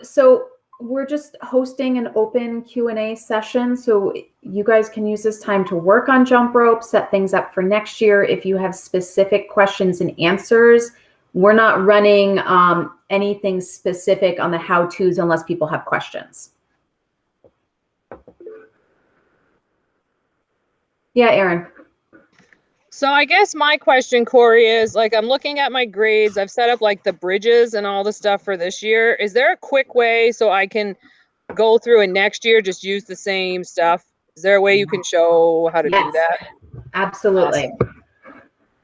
So we're just hosting an open Q&A session. So you guys can use this time to work on JumpRope, set things up for next year. If you have specific questions and answers, we're not running anything specific on the how-tos unless people have questions. Yeah, Erin. So I guess my question, Corey, is like, I'm looking at my grades. I've set up like the bridges and all the stuff for this year. Is there a quick way so I can go through and next year just use the same stuff? Is there a way you can show how to do that? Absolutely.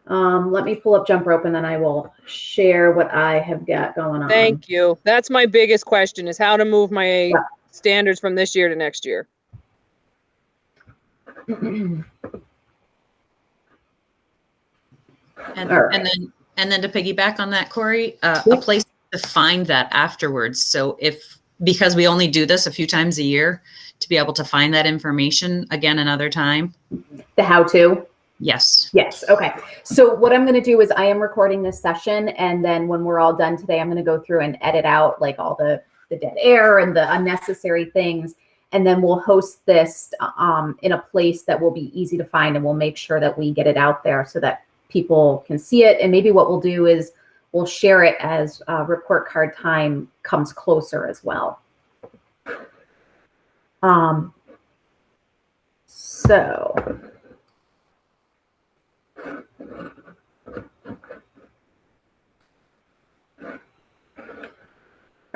Awesome. Let me pull up JumpRope and then I will share what I have got going on. Thank you. That's my biggest question, is how to move my standards from this year to next year. And then to piggyback on that, Corey, a place to find that afterwards. So because we only do this a few times a year, to be able to find that information again another time. The how-to? Yes. Yes. Okay. So what I'm going to do is I am recording this session, and then when we're all done today, I'm going to go through and edit out like all the dead air and the unnecessary things. And then we'll host this in a place that will be easy to find, and we'll make sure that we get it out there so that people can see it. And maybe what we'll do is we'll share it as report card time comes closer as well. All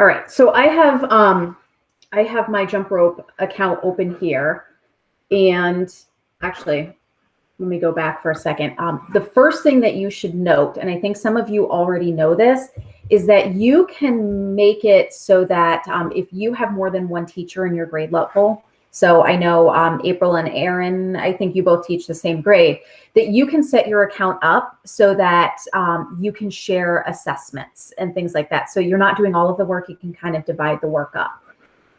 right, so I have my JumpRope account open here, and actually, let me go back for a second. The first thing that you should note, and I think some of you already know this, is that you can make it so that if you have more than one teacher in your grade level, so I know April and Erin, I think you both teach the same grade, that you can set your account up so that you can share assessments and things like that. So you're not doing all of the work, you can kind of divide the work up.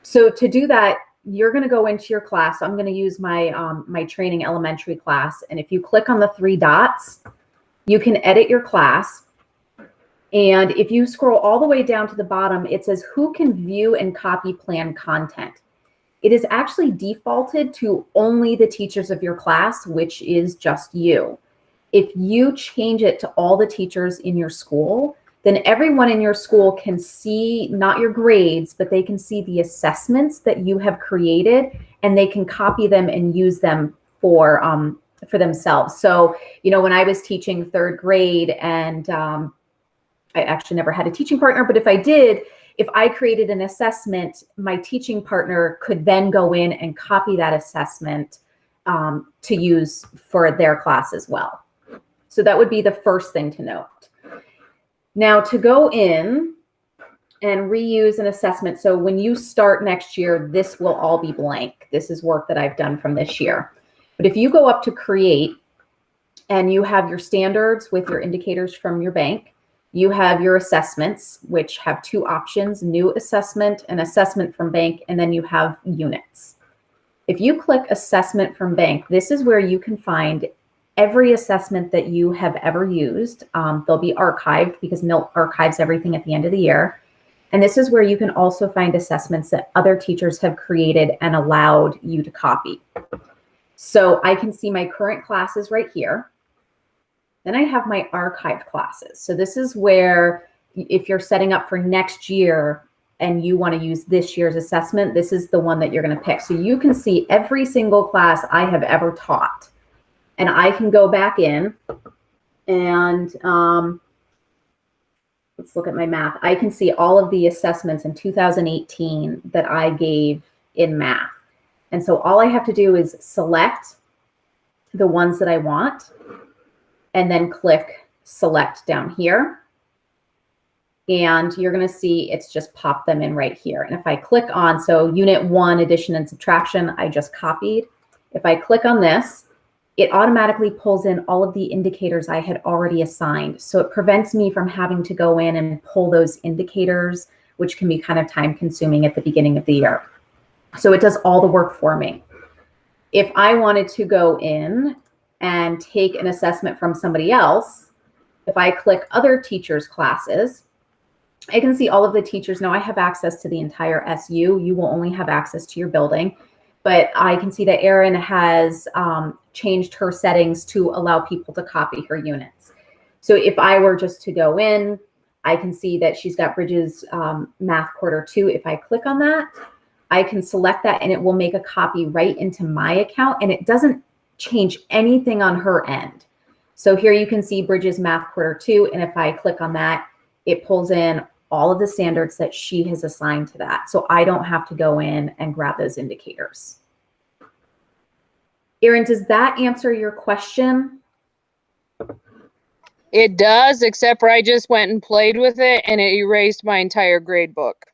So to do that, you're going to go into your class. I'm going to use my my training elementary class. And if you click on the 3 dots, you can edit your class. And if you scroll all the way down to the bottom, it says who can view and copy plan content. It is actually defaulted to only the teachers of your class, which is just you. If you change it to all the teachers in your school, then everyone in your school can see not your grades, but they can see the assessments that you have created, and they can copy them and use them for themselves. So, you know, when I was teaching 3rd grade, and I actually never had a teaching partner, but if I did, if I created an assessment, my teaching partner could then go in and copy that assessment to use for their class as well. So that would be the first thing to note. Now, to go in and reuse an assessment, so when you start next year, this will all be blank. This is work that I've done from this year. But if you go up to create and you have your standards with your indicators from your bank, you have your assessments, which have 2 options, new assessment and assessment from bank, and then you have units. If you click assessment from bank, this is where you can find every assessment that you have ever used. They'll be archived because Milt archives everything at the end of the year. And this is where you can also find assessments that other teachers have created and allowed you to copy. So I can see my current classes right here. Then I have my archived classes. So this is where if you're setting up for next year and you want to use this year's assessment, this is the one that you're going to pick. So you can see every single class I have ever taught. And I can go back in and let's look at my math. I can see all of the assessments in 2018 that I gave in math. And so all I have to do is select the ones that I want, and then click select down here. And you're going to see it's just popped them in right here. And if I click on, so unit 1, addition and subtraction, I just copied. If I click on this, it automatically pulls in all of the indicators I had already assigned. So it prevents me from having to go in and pull those indicators, which can be kind of time consuming at the beginning of the year. So it does all the work for me. If I wanted to go in and take an assessment from somebody else, if I click other teachers' classes, I can see all of the teachers. Now I have access to the entire SU. You will only have access to your building, but I can see that Erin has changed her settings to allow people to copy her units. So if I were just to go in, I can see that she's got Bridges Math Quarter 2. If I click on that, I can select that and it will make a copy right into my account, and it doesn't change anything on her end. So here you can see Bridges Math Quarter 2, and if I click on that, it pulls in all of the standards that she has assigned to that. So I don't have to go in and grab those indicators. Erin, does that answer your question? It does, except for I just went and played with it and it erased my entire grade book.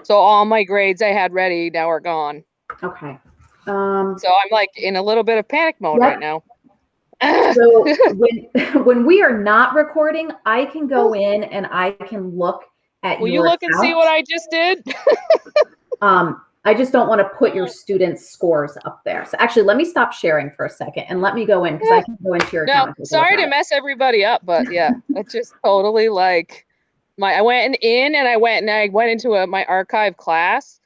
So all my grades I had ready now are gone. Okay. So I'm like in a little bit of panic mode right now. So when we are not recording, I can go in and I can look at Will your you look and see account. what I just did? I just don't want to put your students' scores up there. So actually, let me stop sharing for a second and let me go in because I can go into your account. No, sorry to mess everybody up, but yeah, it's just totally like I went in and I went into my archive class,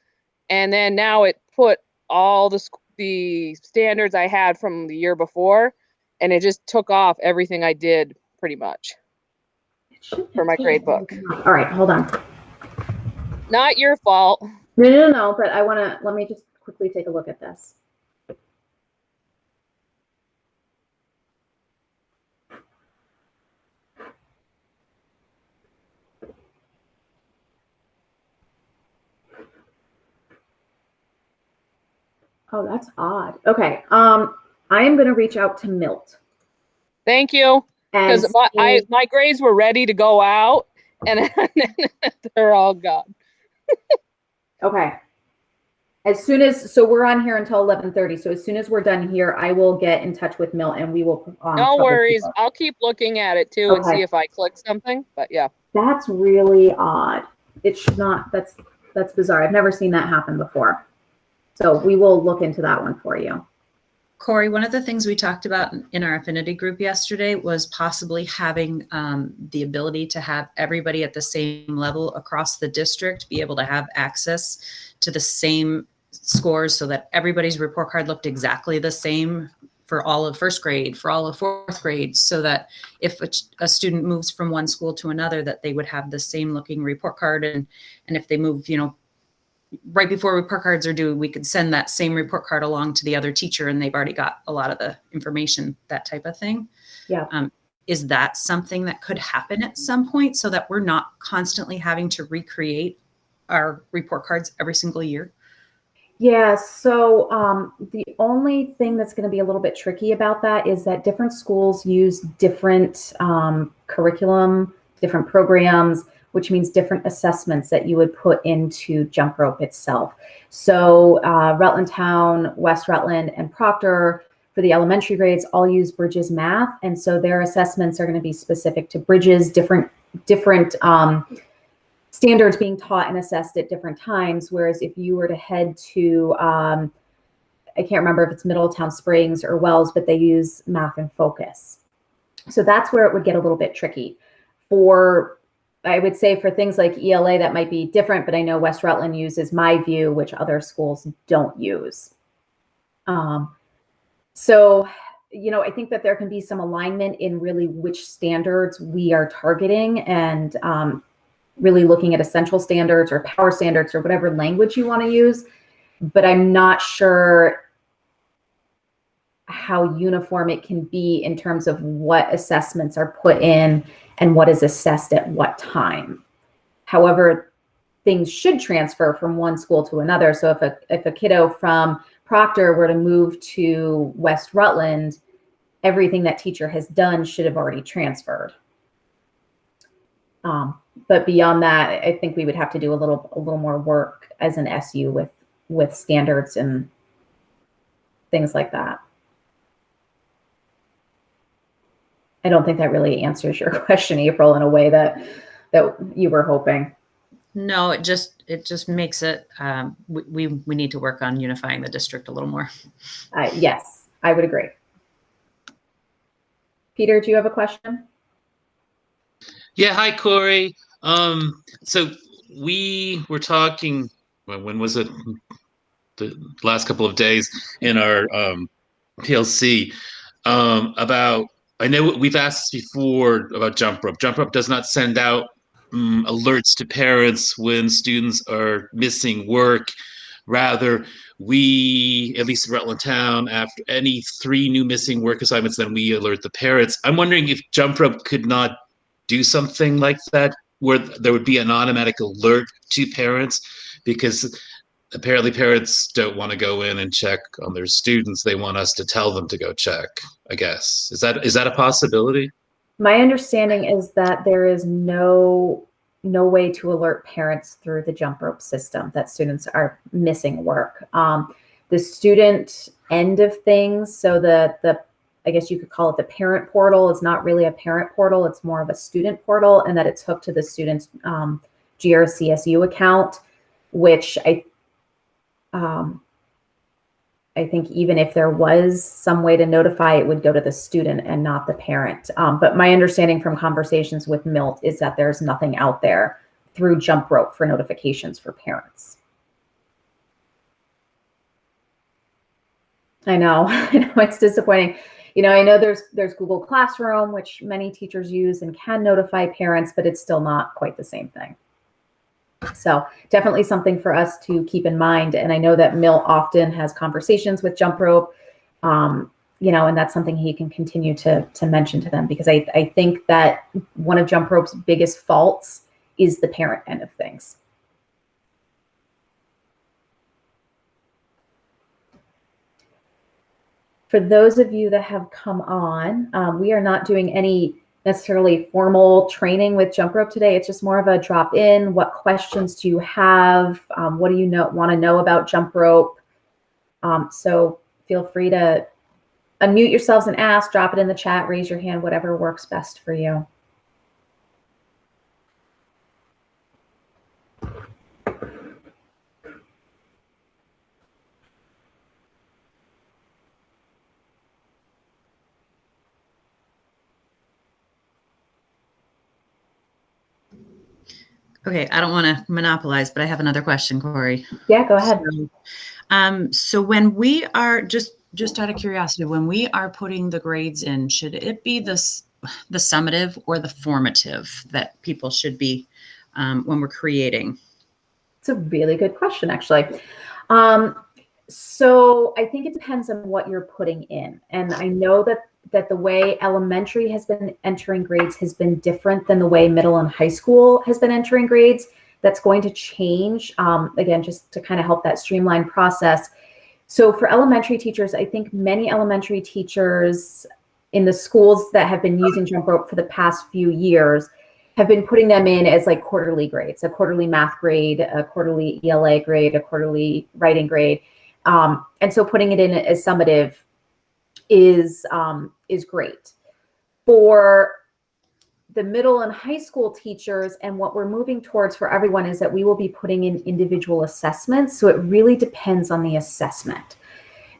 and then now it put all the standards I had from the year before, and it just took off everything I did pretty much for my grade book. All right, hold on. Not your fault. No, but let me just quickly take a look at this. Oh, that's odd. Okay. I am going to reach out to Milt. Thank you. Because my grades were ready to go out, and they're all gone. Okay. So we're on here until 11:30. So as soon as we're done here, I will get in touch with Milt and we will. No worries. I'll keep looking at it too and see if I click something. But yeah. That's really odd. It should not. That's bizarre. I've never seen that happen before. So we will look into that one for you. Corey, one of the things we talked about in our affinity group yesterday was possibly having the ability to have everybody at the same level across the district be able to have access to the same scores so that everybody's report card looked exactly the same for all of first grade, for all of fourth grade, so that if a student moves from one school to another, that they would have the same looking report card. And if they move, right before report cards are due, we could send that same report card along to the other teacher and they've already got a lot of the information, that type of thing. Yeah. Is that something that could happen at some point so that we're not constantly having to recreate our report cards every single year? Yeah, so the only thing that's going to be a little bit tricky about that is that different schools use different curriculum, different programs, which means different assessments that you would put into JumpRope itself. So Rutland Town, West Rutland, and Proctor for the elementary grades all use Bridges Math, and so their assessments are going to be specific to Bridges, different standards being taught and assessed at different times. Whereas if you were to head to, I can't remember if it's Middletown Springs or Wells, but they use Math and Focus. So that's where it would get a little bit tricky. I would say for things like ELA, that might be different, but I know West Rutland uses MyView, which other schools don't use. So, I think that there can be some alignment in really which standards we are targeting and really looking at essential standards or power standards or whatever language you want to use. But I'm not sure how uniform it can be in terms of what assessments are put in and what is assessed at what time. However, things should transfer from one school to another. So if a kiddo from Proctor were to move to West Rutland, everything that teacher has done should have already transferred. But beyond that, I think we would have to do a little more work as an SU with standards and things like that. I don't think that really answers your question, April, in a way that you were hoping. No, it just makes it, we need to work on unifying the district a little more. Yes, I would agree. Peter, do you have a question? Yeah, hi Corey. So we were talking, when was it? The last couple of days in our PLC about. I know we've asked before about JumpRope. JumpRope does not send out alerts to parents when students are missing work. Rather, we, at least in Rutland Town, after any 3 new missing work assignments, then we alert the parents. I'm wondering if JumpRope could not do something like that, where there would be an automatic alert to parents, because apparently parents don't want to go in and check on their students. They want us to tell them to go check, I guess. Is that a possibility? My understanding is that there is no way to alert parents through the JumpRope system that students are missing work. The student end of things, so the I guess you could call it the parent portal, is not really a parent portal. It's more of a student portal, and that it's hooked to the student's GRCSU account, which I think even if there was some way to notify, it would go to the student and not the parent. But my understanding from conversations with Milt is that there's nothing out there through JumpRope for notifications for parents. I know, it's disappointing. I know there's Google Classroom, which many teachers use and can notify parents, but it's still not quite the same thing. So definitely something for us to keep in mind. And I know that Milt often has conversations with JumpRope, and that's something he can continue to mention to them, because I think that one of JumpRope's biggest faults is the parent end of things. For those of you that have come on, we are not doing any necessarily formal training with JumpRope today. It's just more of a drop in. What questions do you have? What do you want to know about JumpRope? So feel free to unmute yourselves and ask, drop it in the chat, raise your hand, whatever works best for you. Okay, I don't want to monopolize, but I have another question, Corey. Yeah, go ahead. So when we are, just out of curiosity, when we are putting the grades in, should it be the summative or the formative that people should be when we're creating? It's a really good question, actually. So I think it depends on what you're putting in. And I know that the way elementary has been entering grades has been different than the way middle and high school has been entering grades. That's going to change, again, just to kind of help that streamline process. So for elementary teachers, I think many elementary teachers in the schools that have been using JumpRope for the past few years have been putting them in as like quarterly grades, a quarterly math grade, a quarterly ELA grade, a quarterly writing grade. And so putting it in as summative is great. For the middle and high school teachers, and what we're moving towards for everyone, is that we will be putting in individual assessments. So it really depends on the assessment.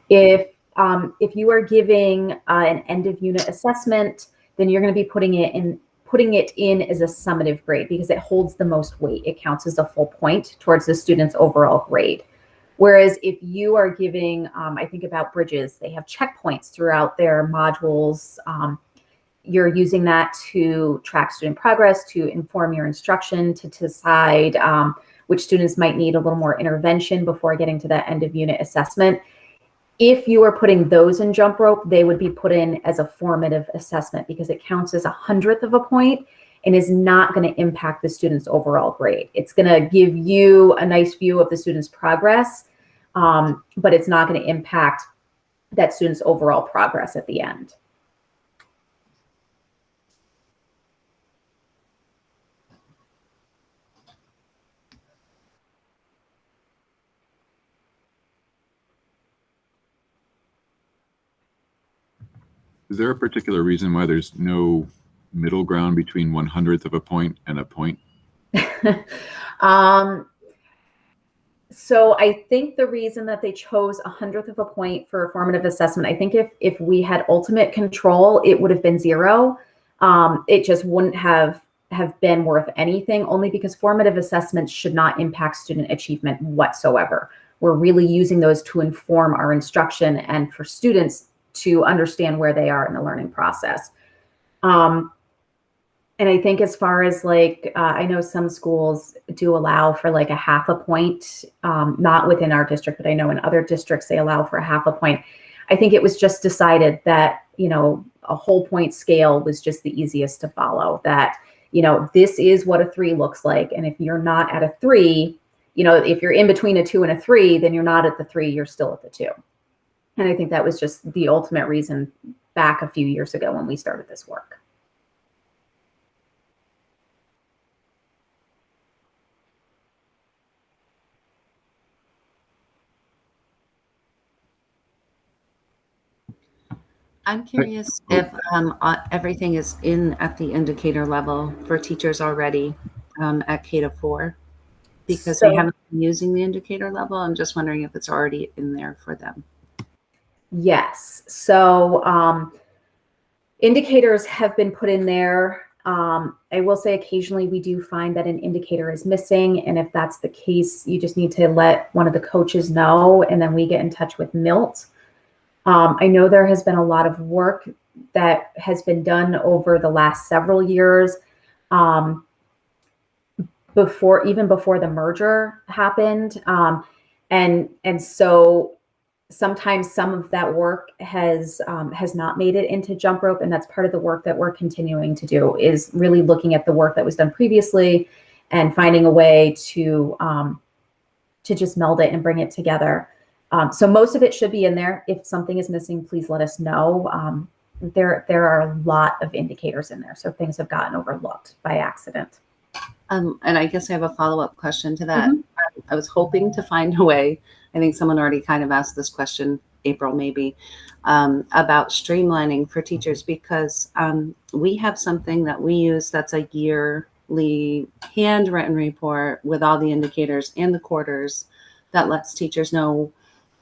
If you are giving an end of unit assessment, then you're going to be putting it in as a summative grade, because it holds the most weight. It counts as a full point towards the student's overall grade. Whereas if you are giving, I think about Bridges, they have checkpoints throughout their modules. You're using that to track student progress, to inform your instruction, to decide which students might need a little more intervention before getting to that end of unit assessment. If you are putting those in JumpRope, they would be put in as a formative assessment, because it counts as 1/100 of a point and is not going to impact the student's overall grade. It's going to give you a nice view of the student's progress, but it's not going to impact that student's overall progress at the end. Is there a particular reason why there's no middle ground between 1/100 of a point and a point? So I think the reason that they chose 1/100 of a point for a formative assessment, I think if we had ultimate control, it would have been 0. It just wouldn't have have been worth anything, only because formative assessments should not impact student achievement whatsoever. We're really using those to inform our instruction and for students to understand where they are in the learning process. And I think as far as like, I know some schools do allow for like a half a point, not within our district, but I know in other districts they allow for a half a point. I think it was just decided that, you know, a whole point scale was just the easiest to follow, that, you know, this is what a 3 looks like. And if you're not at a 3, you know, if you're in between a 2 and a 3, then you're not at the 3, you're still at the 2. And I think that was just the ultimate reason back a few years ago when we started this work. I'm curious if everything is in at the indicator level for teachers already at K-4, because they haven't been using the indicator level. I'm just wondering if it's already in there for them. Yes. So indicators have been put in there. I will say occasionally we do find that an indicator is missing. And if that's the case, you just need to let one of the coaches know, and then we get in touch with Milt. I know there has been a lot of work that has been done over the last several years, even before the merger happened. And so sometimes some of that work has not made it into JumpRope, and that's part of the work that we're continuing to do, is really looking at the work that was done previously and finding a way to just meld it and bring it together. So most of it should be in there. If something is missing, please let us know. There are a lot of indicators in there, so things have gotten overlooked by accident. And I guess I have a follow-up question to that. I was hoping to find a way, I think someone already kind of asked this question, April maybe, about streamlining for teachers, because we have something that we use that's a yearly handwritten report with all the indicators and the quarters that lets teachers know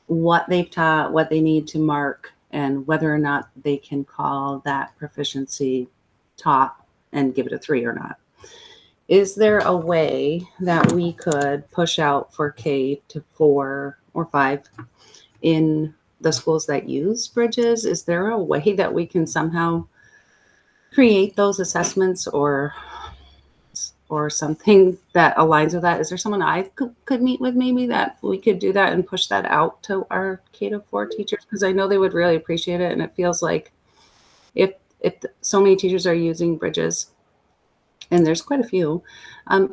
what they've taught, what they need to mark, and whether or not they can call that proficiency taught and give it a 3 or not. Is there a way that we could push out for K-4 or 5 in the schools that use Bridges? Is there a way that we can somehow create those assessments or something that aligns with that? Is there someone I could meet with maybe that we could do that and push that out to our K-4 teachers? Because I know they would really appreciate it. And it feels like if so many teachers are using Bridges, and there's quite a few,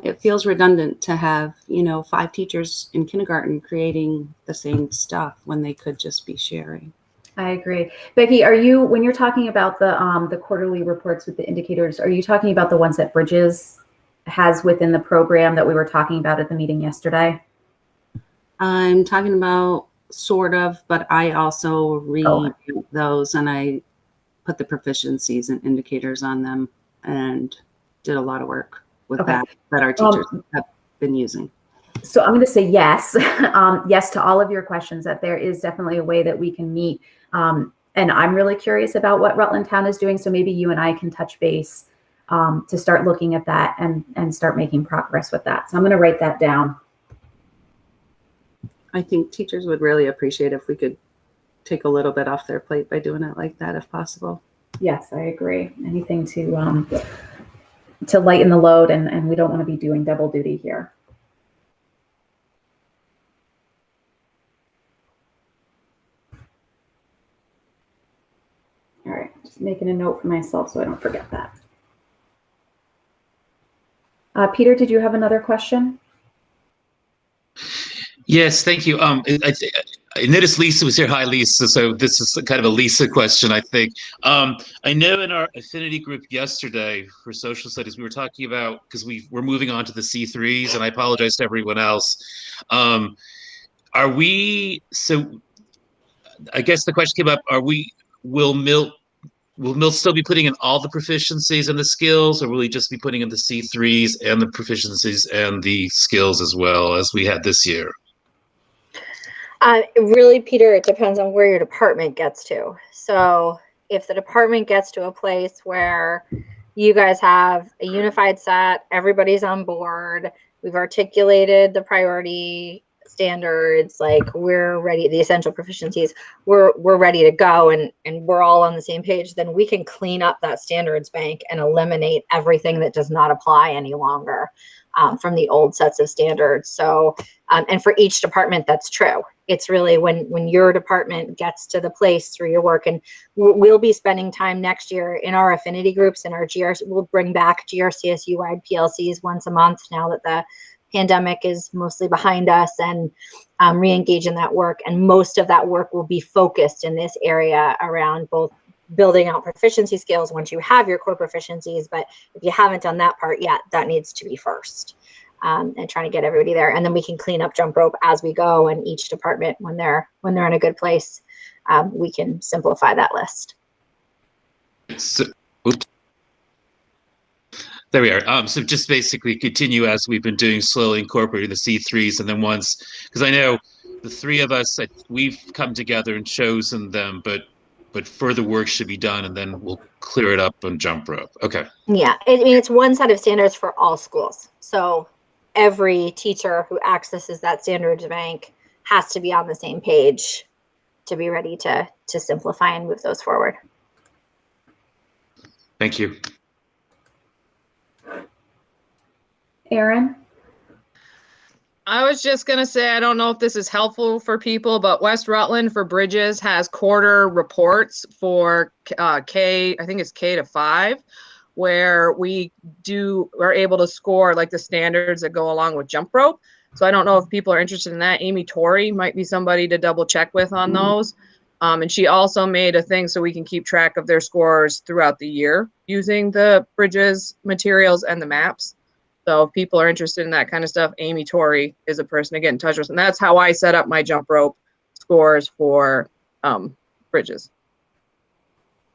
it feels redundant to have, 5 teachers in kindergarten creating the same stuff when they could just be sharing. I agree. Becky, when you're talking about the quarterly reports with the indicators, are you talking about the ones that Bridges has within the program that we were talking about at the meeting yesterday? I'm talking about sort of, but I also read those and I put the proficiencies and indicators on them and did a lot of work with that our teachers have been using. So I'm going to say yes, yes to all of your questions, that there is definitely a way that we can meet. And I'm really curious about what Rutland Town is doing. So maybe you and I can touch base to start looking at that and start making progress with that. So I'm going to write that down. I think teachers would really appreciate if we could take a little bit off their plate by doing it like that, if possible. Yes, I agree. Anything to lighten the load, and we don't want to be doing double duty here. All right, just making a note for myself so I don't forget that. Peter, did you have another question? Yes, thank you. I noticed Lisa was here. Hi, Lisa. So this is kind of a Lisa question, I think. I know in our affinity group yesterday for social studies, we were talking about, because we're moving on to the C3s, and I apologize to everyone else. So I guess the question came up, will Milt still be putting in all the proficiencies and the skills, or will he just be putting in the C3s and the proficiencies and the skills as well as we had this year? Really, Peter, it depends on where your department gets to. So if the department gets to a place where you guys have a unified set, everybody's on board, we've articulated the priority standards, like we're ready, the essential proficiencies, we're ready to go, and we're all on the same page, then we can clean up that standards bank and eliminate everything that does not apply any longer from the old sets of standards. So, and for each department, that's true. It's really when your department gets to the place through your work, and we'll be spending time next year in our affinity groups and our GRC. We'll bring back GRCSU wide PLCs once a month now that the pandemic is mostly behind us, and re-engage in that work. And most of that work will be focused in this area around both building out proficiency skills once you have your core proficiencies, but if you haven't done that part yet, that needs to be first. And trying to get everybody there, and then we can clean up jump rope as we go, and each department, when they're in a good place, we can simplify that list. So, oops. There we are. So just basically continue as we've been doing, slowly incorporating the C3s, and then once, because I know the three of us, we've come together and chosen them, but further work should be done, and then we'll clear it up on jump rope. Okay. Yeah, I mean, it's one set of standards for all schools. So every teacher who accesses that standards bank has to be on the same page to be ready to simplify and move those forward. Thank you. Erin? I was just going to say, I don't know if this is helpful for people, but West Rutland for Bridges has quarter reports for I think it's K to 5, where we're able to score like the standards that go along with jump rope. So I don't know if people are interested in that. Amy Torrey might be somebody to double check with on those. And she also made a thing so we can keep track of their scores throughout the year using the Bridges materials and the maps. So if people are interested in that kind of stuff, Amy Torrey is a person to get in touch with. And that's how I set up my jump rope scores for Bridges.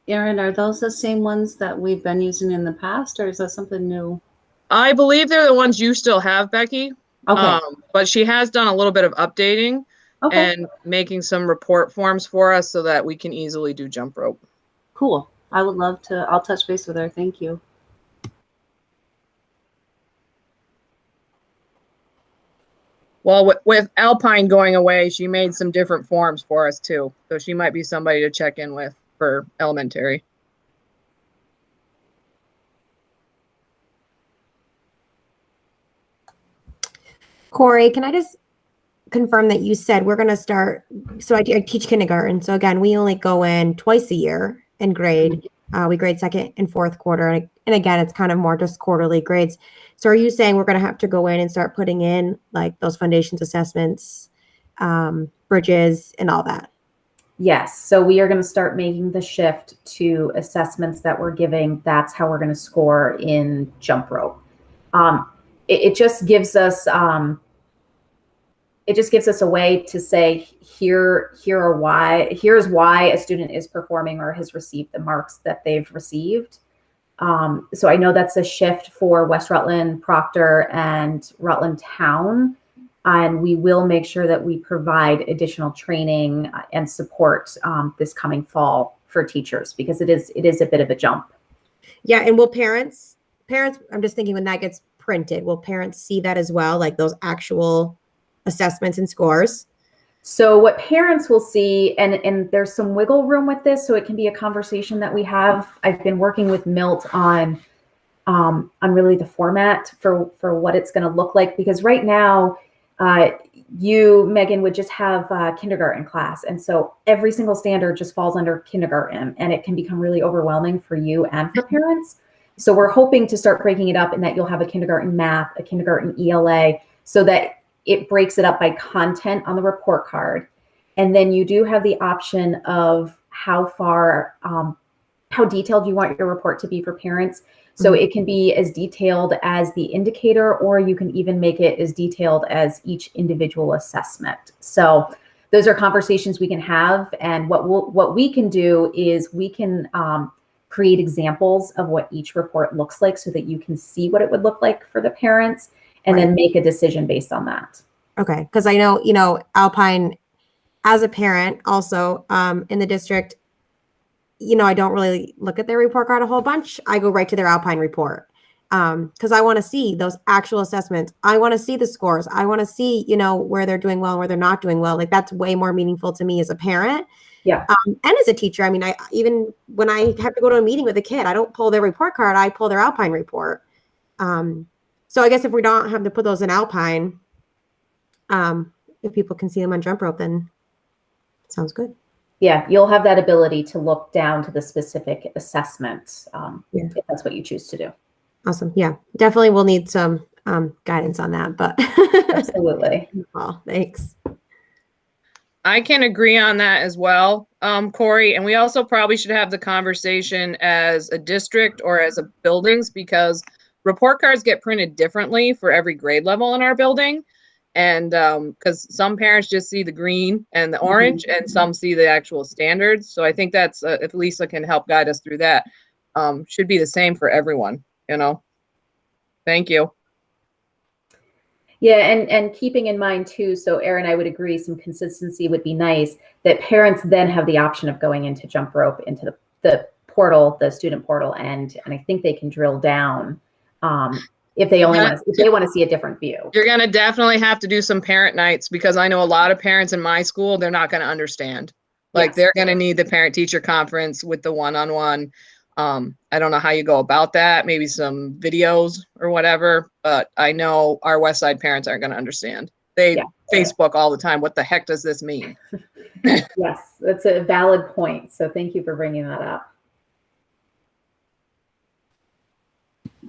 Erin, are those the same ones that we've been using in the past, or is that something new? I believe they're the ones you still have, Becky. Okay. But she has done a little bit of updating and making some report forms for us so that we can easily do jump rope. Cool. I would love to. I'll touch base with her. Thank you. Well, with Alpine going away, she made some different forms for us too. So she might be somebody to check in with for elementary. Corey, can I just confirm that you said we're going to start? So I teach kindergarten. So again, we only go in twice a year and grade. We grade second and fourth quarter. And again, it's kind of more just quarterly grades. So are you saying we're going to have to go in and start putting in like those foundations assessments, bridges, and all that? Yes. So we are going to start making the shift to assessments that we're giving. That's how we're going to score in jump rope. It just gives us a way to say here's why a student is performing or has received the marks that they've received. So I know that's a shift for West Rutland, Proctor, and Rutland Town. And we will make sure that we provide additional training and support this coming fall for teachers, because it is a bit of a jump. Yeah. And will parents, I'm just thinking when that gets printed, will parents see that as well, like those actual assessments and scores? So what parents will see, and there's some wiggle room with this, so it can be a conversation that we have. I've been working with Milt on really the format for what it's going to look like, because right now, you, Megan, would just have a kindergarten class. And so every single standard just falls under kindergarten, and it can become really overwhelming for you and for parents. So we're hoping to start breaking it up, and that you'll have a kindergarten math, a kindergarten ELA, so that it breaks it up by content on the report card. And then you do have the option of how detailed you want your report to be for parents. So it can be as detailed as the indicator, or you can even make it as detailed as each individual assessment. So those are conversations we can have. And what we can do is we can create examples of what each report looks like, so that you can see what it would look like for the parents, and then make a decision based on that. Okay. Because I know, Alpine, as a parent also in the district, I don't really look at their report card a whole bunch. I go right to their Alpine report. Because I want to see those actual assessments. I want to see the scores. I want to see, where they're doing well and where they're not doing well. Like that's way more meaningful to me as a parent. Yeah. And as a teacher, I mean, even when I have to go to a meeting with a kid, I don't pull their report card. I pull their Alpine report. So I guess if we don't have to put those in Alpine, if people can see them on JumpRope, then it sounds good. Yeah, you'll have that ability to look down to the specific assessment if that's what you choose to do. Awesome. Yeah, definitely we'll need some guidance on that, but Absolutely. well, thanks. I can agree on that as well, Corey. And we also probably should have the conversation as a district or as a buildings, because report cards get printed differently for every grade level in our building. And because some parents just see the green and the orange and some see the actual standards. So I think that's, if Lisa can help guide us through that, should be the same for everyone, Thank you. Yeah, and keeping in mind too, so Erin, I would agree some consistency would be nice, that parents then have the option of going into JumpRope, into the portal, the student portal, and I think they can drill down if they want to see a different view. You're going to definitely have to do some parent nights, because I know a lot of parents in my school, they're not going to understand. Like they're going to need the parent teacher conference with the one-on-one. I don't know how you go about that, maybe some videos or whatever, but I know our West Side parents aren't going to understand. They Facebook all the time. What the heck does this mean? Yes, that's a valid point. So thank you for bringing that up.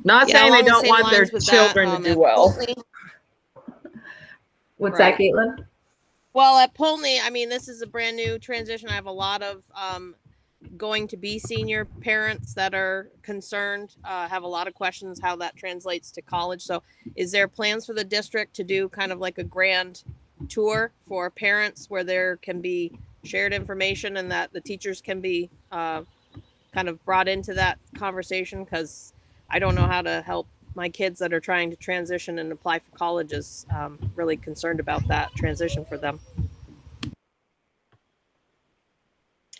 Not saying they don't want their children to do well. What's that, Caitlin? Well, at Polney, I mean, this is a brand new transition. I have a lot of going to be senior parents that are concerned, have a lot of questions how that translates to college. So is there plans for the district to do kind of like a grand tour for parents where there can be shared information and that the teachers can be kind of brought into that conversation? Because I don't know how to help my kids that are trying to transition and apply for colleges. Really concerned about that transition for them.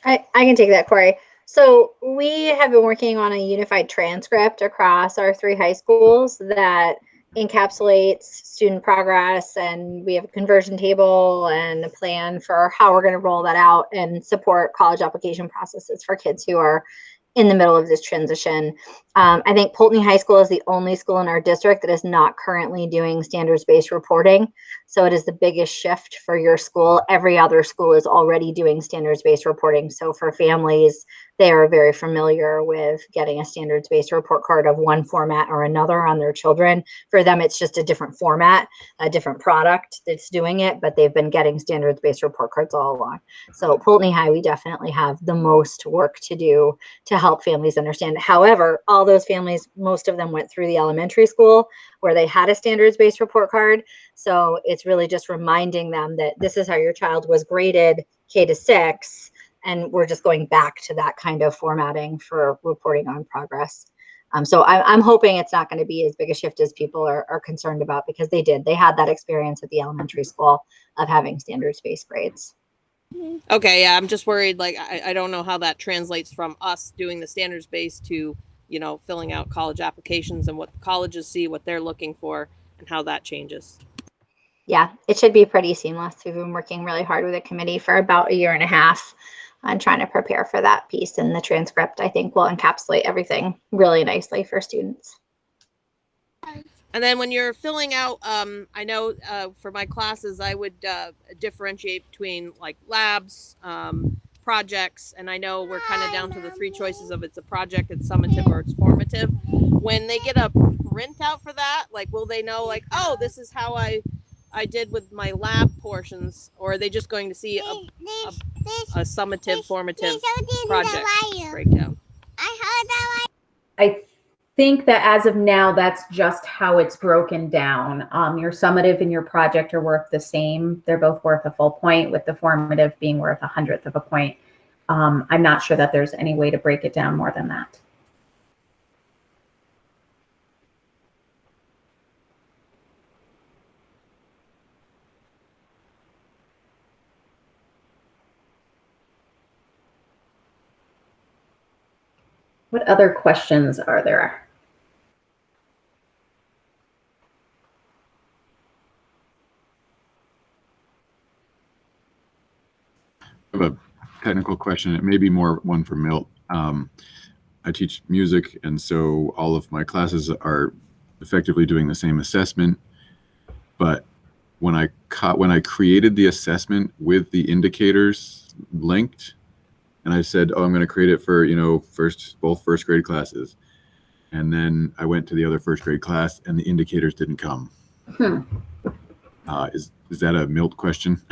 I can take that, Corey. So we have been working on a unified transcript across our 3 high schools that encapsulates student progress, and we have a conversion table and a plan for how we're going to roll that out and support college application processes for kids who are in the middle of this transition. I think Polteny High School is the only school in our district that is not currently doing standards-based reporting. So it is the biggest shift for your school. Every other school is already doing standards-based reporting. So for families, they are very familiar with getting a standards-based report card of one format or another on their children. For them, it's just a different format, a different product that's doing it, but they've been getting standards-based report cards all along. So Polteny High, we definitely have the most work to do to help families understand. However, all those families, most of them went through the elementary school where they had a standards-based report card. So it's really just reminding them that this is how your child was graded K to 6. And we're just going back to that kind of formatting for reporting on progress. So I'm hoping it's not going to be as big a shift as people are concerned about, because they had that experience at the elementary school of having standards-based grades. Okay, yeah, I'm just worried. Like, I don't know how that translates from us doing the standards-based to, filling out college applications and what the colleges see, what they're looking for, and how that changes. Yeah, it should be pretty seamless. We've been working really hard with the committee for about 1.5 years on trying to prepare for that piece, and the transcript, I think, will encapsulate everything really nicely for students. And then when you're filling out, I know for my classes, I would differentiate between like labs, projects, and I know we're kind of down to the 3 choices of it's a project, it's summative, or it's formative. When they get a printout for that, like, will they know like, oh, this is how I did with my lab portions, or are they just going to see a summative, formative project breakdown? I think that as of now, that's just how it's broken down. Your summative and your project are worth the same. They're both worth a full point, with the formative being worth 1/100 of a point. I'm not sure that there's any way to break it down more than that. What other questions are there? I have a technical question. It may be more one for Milt. I teach music, and so all of my classes are effectively doing the same assessment. But when I created the assessment with the indicators linked, and I said, "Oh, I'm going to create it for both first grade classes," and then I went to the other first grade class, and the indicators didn't come. Is that a Milt question?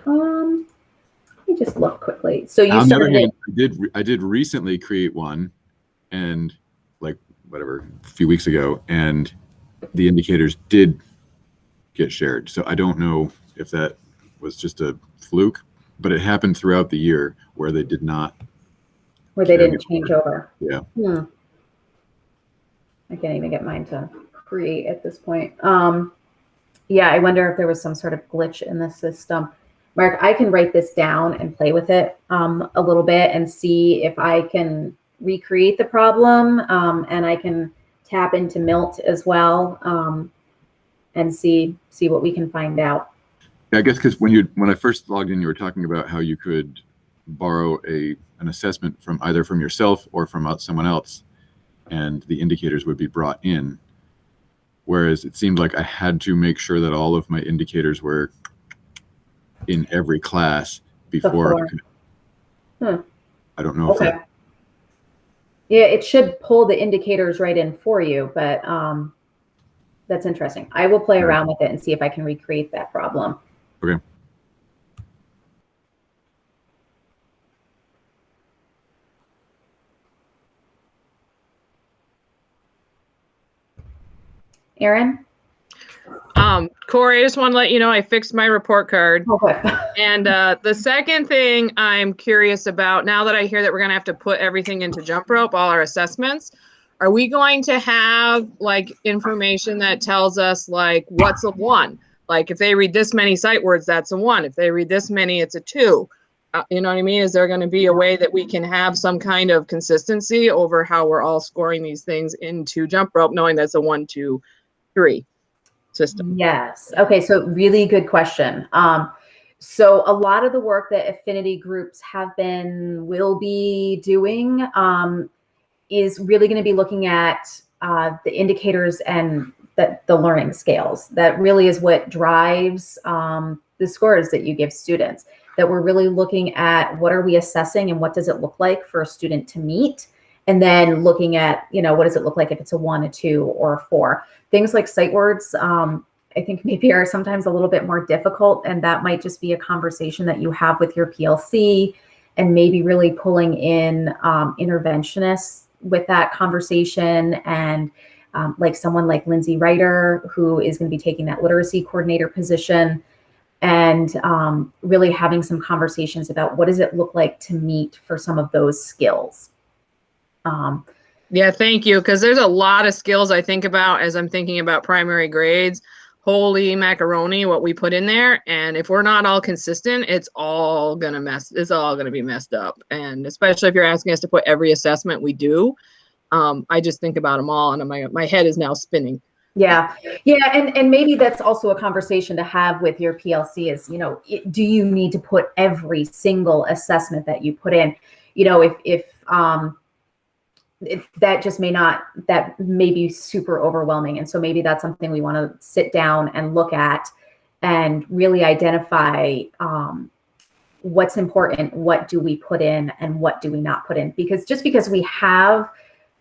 Let me just look quickly. So you On the other submitted hand, I did recently create one, and like whatever, a few weeks ago, and the indicators did get shared. So I don't know if that was just a fluke, but it happened throughout the year where they did not. where they didn't change over. Yeah. I can't even get mine to create at this point. Yeah, I wonder if there was some sort of glitch in the system. Mark, I can write this down and play with it a little bit and see if I can recreate the problem, and I can tap into Milt as well, and see what we can find out. Yeah, I guess because when I first logged in, you were talking about how you could borrow an assessment from either from yourself or from someone else, and the indicators would be brought in. Whereas it seemed like I had to make sure that all of my indicators were in every class before. I don't know. Okay. Yeah, it should pull the indicators right in for you, but that's interesting. I will play around with it and see if I can recreate that problem. Okay. Aaron? Corey, I just want to let you know I fixed my report card. Okay. And the second thing I'm curious about, now that I hear that we're going to have to put everything into JumpRope, all our assessments, are we going to have like information that tells us like what's a 1? Like if they read this many sight words, that's a 1. If they read this many, it's a 2. You know what I mean? Is there going to be a way that we can have some kind of consistency over how we're all scoring these things into JumpRope, knowing that's a 1, 2, 3 system? Yes. Okay. So really good question. So a lot of the work that affinity groups will be doing is really going to be looking at the indicators and the learning scales. That really is what drives the scores that you give students. That we're really looking at what are we assessing and what does it look like for a student to meet, and then looking at what does it look like if it's a 1, a 2, or a 4. Things like sight words, I think maybe are sometimes a little bit more difficult, and that might just be a conversation that you have with your PLC, and maybe really pulling in interventionists with that conversation, and like someone like Lindsay Ryder, who is going to be taking that literacy coordinator position, and really having some conversations about what does it look like to meet for some of those skills. Yeah, thank you. Because there's a lot of skills I think about as I'm thinking about primary grades. Holy macaroni, what we put in there. And if we're not all consistent, it's all going to be messed up. And especially if you're asking us to put every assessment we do, I just think about them all and my head is now spinning. Yeah. And maybe that's also a conversation to have with your PLC is, do you need to put every single assessment that you put in? If that just that may be super overwhelming. And so maybe that's something we want to sit down and look at and really identify what's important, what do we put in and what do we not put in? Because just because we have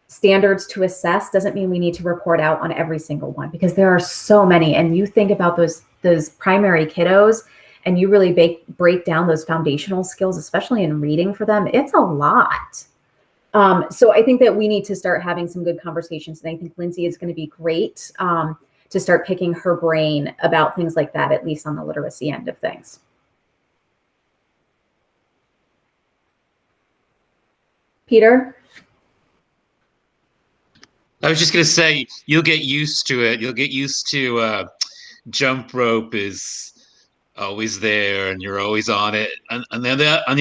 standards to assess doesn't mean we need to report out on every single one, because there are so many. And you think about those primary kiddos and you really break down those foundational skills, especially in reading for them, it's a lot. So I think that we need to start having some good conversations. And I think Lindsay is going to be great to start picking her brain about things like that, at least on the literacy end of things. Peter? I was just going to say, you'll get used to it. You'll get used to JumpRope is always there and you're always on it. And on the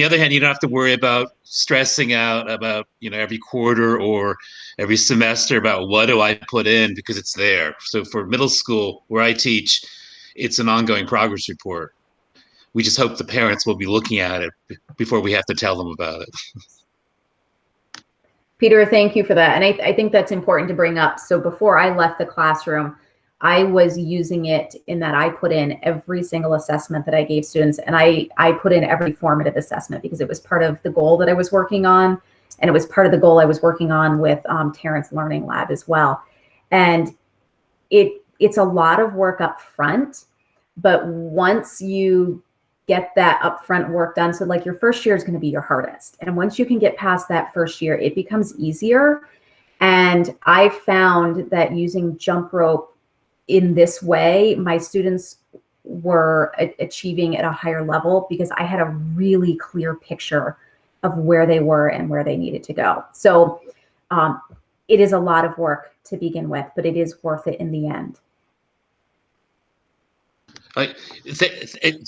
other hand, you don't have to worry about stressing out about, every quarter or every semester about what do I put in, because it's there. So for middle school where I teach, it's an ongoing progress report. We just hope the parents will be looking at it before we have to tell them about it. Peter, thank you for that. And I think that's important to bring up. So before I left the classroom, I was using it in that I put in every single assessment that I gave students, and I put in every formative assessment because it was part of the goal that I was working on, and it was part of the goal I was working on with Terrence Learning Lab as well. And it's a lot of work up front, but once you get that upfront work done, so like your first year is going to be your hardest, and once you can get past that first year, it becomes easier. And I found that using JumpRope in this way, my students were achieving at a higher level because I had a really clear picture of where they were and where they needed to go. So it is a lot of work to begin with, but it is worth it in the end.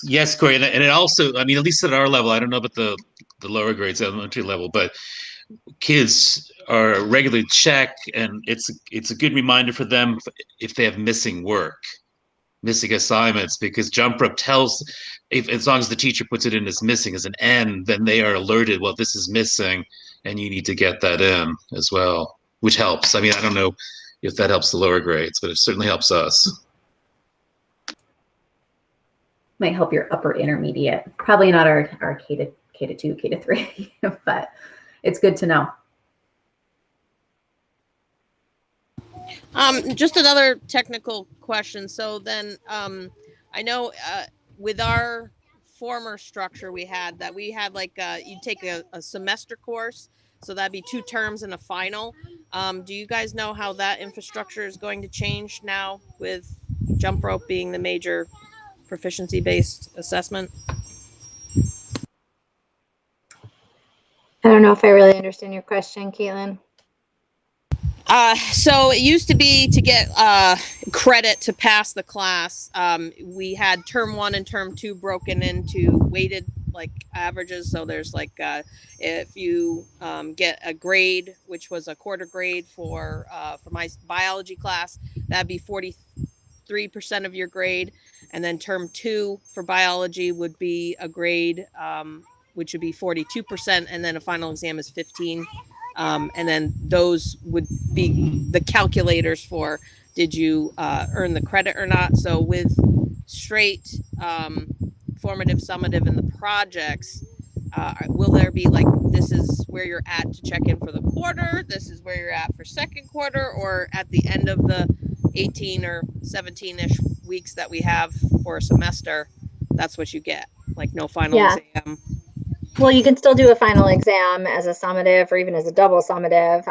Yes, Corey, and it also, at least at our level, I don't know about the lower grades, elementary level, but kids are regularly checked, and it's a good reminder for them if they have missing work, missing assignments, because JumpRope tells, as long as the teacher puts it in as missing as an N, then they are alerted, well, this is missing, and you need to get that in as well, which helps. I don't know if that helps the lower grades, but it certainly helps us. Might help your upper intermediate. Probably not our K to 2, K to 3, but it's good to know. Just another technical question. So then I know with our former structure we had like you take a semester course, so that'd be 2 terms and a final. Do you guys know how that infrastructure is going to change now with JumpRope being the major proficiency-based assessment? I don't know if I really understand your question, Caitlin. So it used to be to get credit to pass the class. We had term 1 and term 2 broken into weighted like averages. So there's like if you get a grade, which was a quarter grade for my biology class, that'd be 43% of your grade, and then term 2 for biology would be a grade which would be 42%, and then a final exam is 15. And then those would be the calculators for did you earn the credit or not. So with straight formative, summative, and the projects, will there be like, this is where you're at to check in for the quarter, this is where you're at for second quarter, or at the end of the 18 or 17-ish weeks that we have for a semester, that's what you get, like no final exam? Well, you can still do a final exam as a summative or even as a double summative.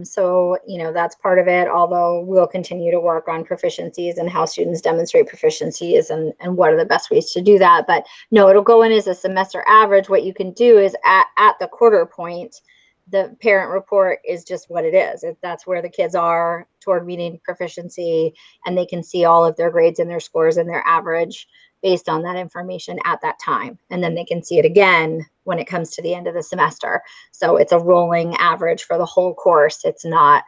So, that's part of it, although we'll continue to work on proficiencies and how students demonstrate proficiencies and what are the best ways to do that. But no, it'll go in as a semester average. What you can do is at the quarter point, the parent report is just what it is. That's where the kids are toward meeting proficiency, and they can see all of their grades and their scores and their average based on that information at that time. And then they can see it again when it comes to the end of the semester. So it's a rolling average for the whole course. It's not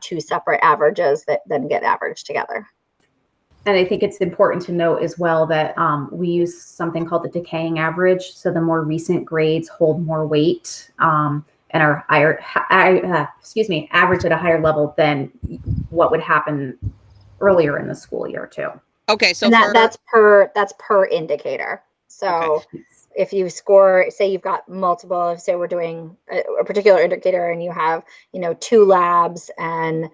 2 separate averages that then get averaged together. And I think it's important to note as well that we use something called the decaying average. So the more recent grades hold more weight and are higher, average at a higher level than what would happen earlier in the school year too. Okay, so and that's per indicator. So okay. If you score, say you've got multiple, say we're doing a particular indicator and you have 2 labs and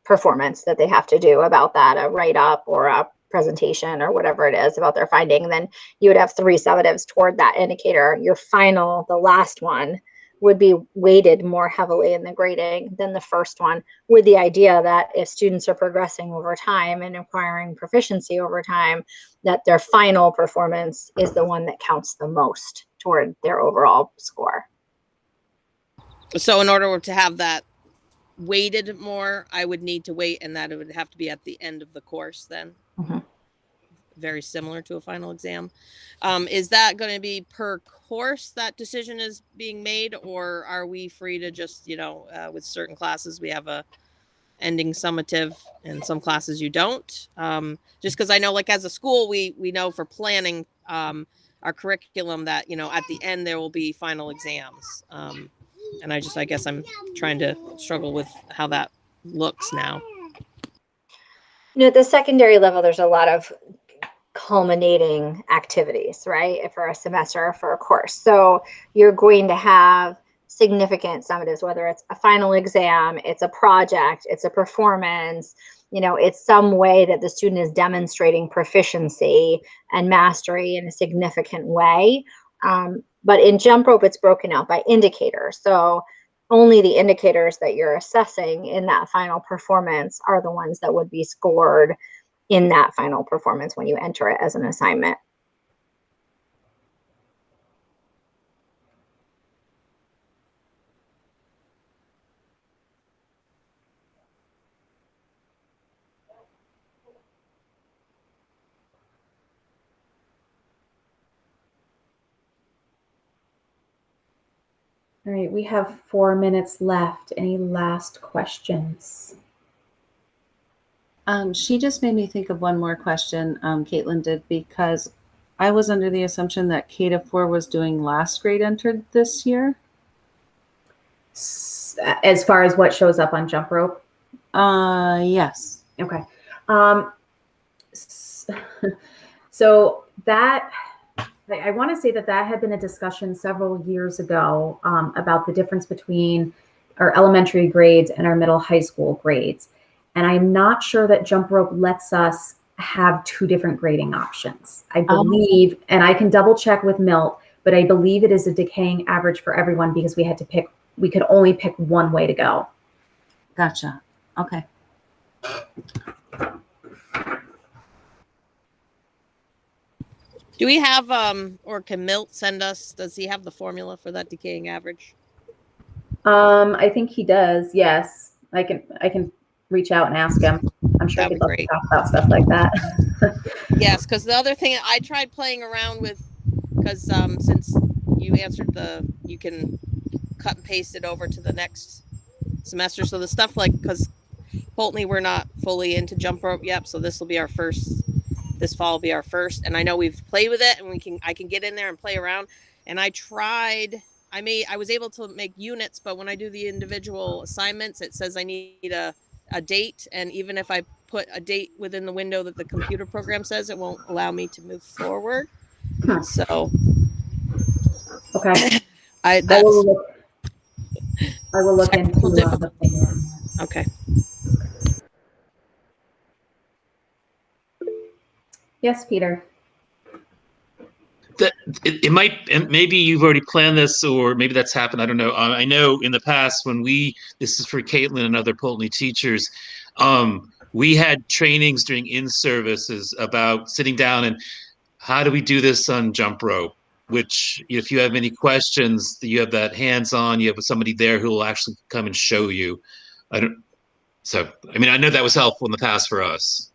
performance that they have to do about that, a write-up or a presentation or whatever it is about their finding, then you would have 3 summatives toward that indicator. Your final, the last one, would be weighted more heavily in the grading than the first one, with the idea that if students are progressing over time and acquiring proficiency over time, that their final performance is the one that counts the most toward their overall score. So in order to have that weighted more, I would need to wait, and that it would have to be at the end of the course then. Mm-hmm. very similar to a final exam. Is that going to be per course that decision is being made, or are we free to just, with certain classes we have a ending summative and some classes you don't? Just because I know, like, as a school, we know for planning our curriculum that, at the end there will be final exams. And I guess I'm trying to struggle with how that looks now. At the secondary level, there's a lot of culminating activities, right? For a semester or for a course. So you're going to have significant summatives, whether it's a final exam, it's a project, it's a performance, it's some way that the student is demonstrating proficiency and mastery in a significant way. But in JumpRope, it's broken out by indicators. So only the indicators that you're assessing in that final performance are the ones that would be scored in that final performance when you enter it as an assignment. All right, we have 4 minutes left. Any last questions? She just made me think of one more question, Caitlin did, because I was under the assumption that K-4 was doing last grade entered this year. As far as what shows up on JumpRope? Yes. Okay. So that, I want to say that had been a discussion several years ago about the difference between our elementary grades and our middle high school grades. And I'm not sure that JumpRope lets us have 2 different grading options. I believe, and I can double check with Milt, but I believe it is a decaying average for everyone because we could only pick one way to go. Gotcha. Okay. Do we have, or can Milt send us, does he have the formula for that decaying average? I think he does. Yes. I can reach out and ask him. I'm sure he'd love to talk about stuff like that. Yes, because the other thing I tried playing around with, because since you answered you can cut and paste it over to the next semester. So the stuff because Pulteney, we're not fully into JumpRope yet. So this fall will be our first. And I know we've played with it and I can get in there and play around. And I was able to make units, but when I do the individual assignments, it says I need a date, and even if I put a date within the window that the computer program says, it won't allow me to move forward. So okay. I will look into okay. Yes, Peter. That it might, and maybe you've already planned this, or maybe that's happened. I don't know. I know in the past when this is for Caitlin and other Pulteney teachers, we had trainings during in-services about sitting down and how do we do this on JumpRope, which if you have any questions, you have that hands-on, you have somebody there who will actually come and show you. I know that was helpful in the past for us.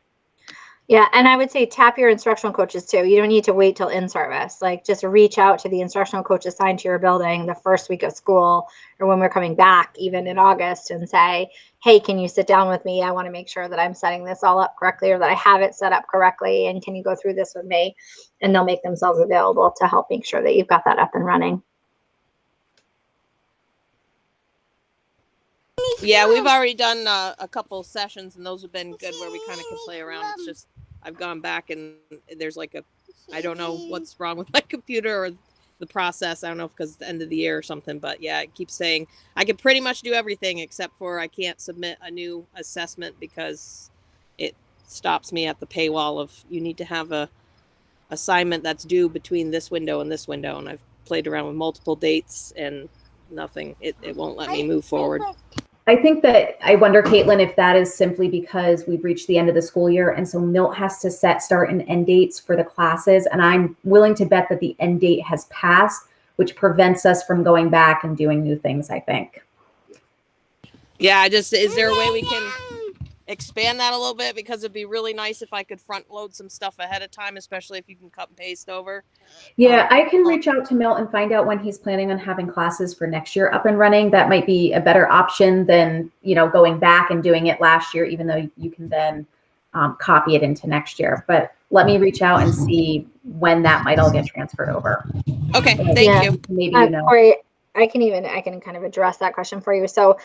Yeah, and I would say tap your instructional coaches too. You don't need to wait till in-service. Just reach out to the instructional coach assigned to your building the first week of school, or when we're coming back, even in August, and say, hey, can you sit down with me? I want to make sure that I'm setting this all up correctly, or that I have it set up correctly, and can you go through this with me? And they'll make themselves available to help make sure that you've got that up and running. Yeah, we've already done a couple sessions, and those have been good where we kind of can play around. It's just I've gone back and there's I don't know what's wrong with my computer or the process. I don't know if because it's the end of the year or something, but yeah, it keeps saying I can pretty much do everything except for I can't submit a new assessment because it stops me at the paywall of you need to have a assignment that's due between this window and this window. And I've played around with multiple dates and nothing. It won't let me move forward. I think that I wonder, Caitlin, if that is simply because we've reached the end of the school year. And so Milt has to set start and end dates for the classes. And I'm willing to bet that the end date has passed, which prevents us from going back and doing new things, I think. Yeah, is there a way we can expand that a little bit, because it'd be really nice if I could front load some stuff ahead of time, especially if you can cut and paste over. Yeah, I can reach out to Milt and find out when he's planning on having classes for next year up and running. That might be a better option than, going back and doing it last year, even though you can then copy it into next year. But let me reach out and see when that might all get transferred over. Okay, thank you. Maybe Corey, I can kind of address that question for you. So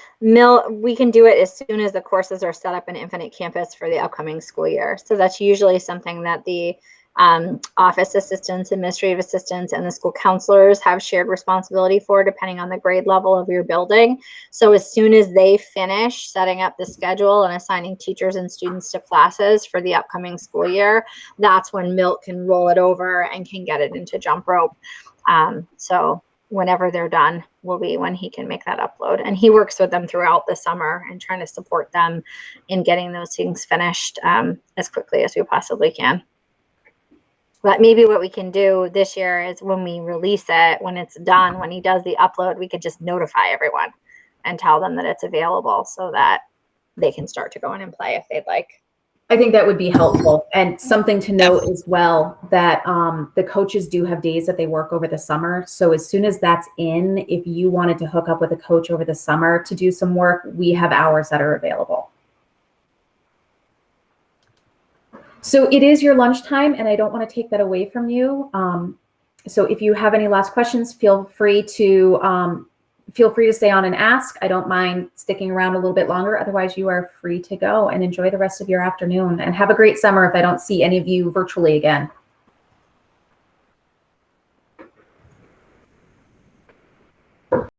we can do it as soon as the courses are set up in Infinite Campus for the upcoming school year. So that's usually something that the office assistants, administrative assistants, and the school counselors have shared responsibility for, depending on the grade level of your building. So as soon as they finish setting up the schedule and assigning teachers and students to classes for the upcoming school year, that's when Milt can roll it over and can get it into JumpRope. So whenever they're done will be when he can make that upload. And he works with them throughout the summer and trying to support them in getting those things finished as quickly as we possibly can. But maybe what we can do this year is when we release it, when it's done, when he does the upload, we could just notify everyone and tell them that it's available so that they can start to go in and play if they'd like. I think that would be helpful. And something to note as well, that the coaches do have days that they work over the summer. So as soon as that's in, if you wanted to hook up with a coach over the summer to do some work, we have hours that are available. So it is your lunchtime, and I don't want to take that away from you. So if you have any last questions, feel free to stay on and ask. I don't mind sticking around a little bit longer. Otherwise, you are free to go and enjoy the rest of your afternoon. And have a great summer if I don't see any of you virtually again.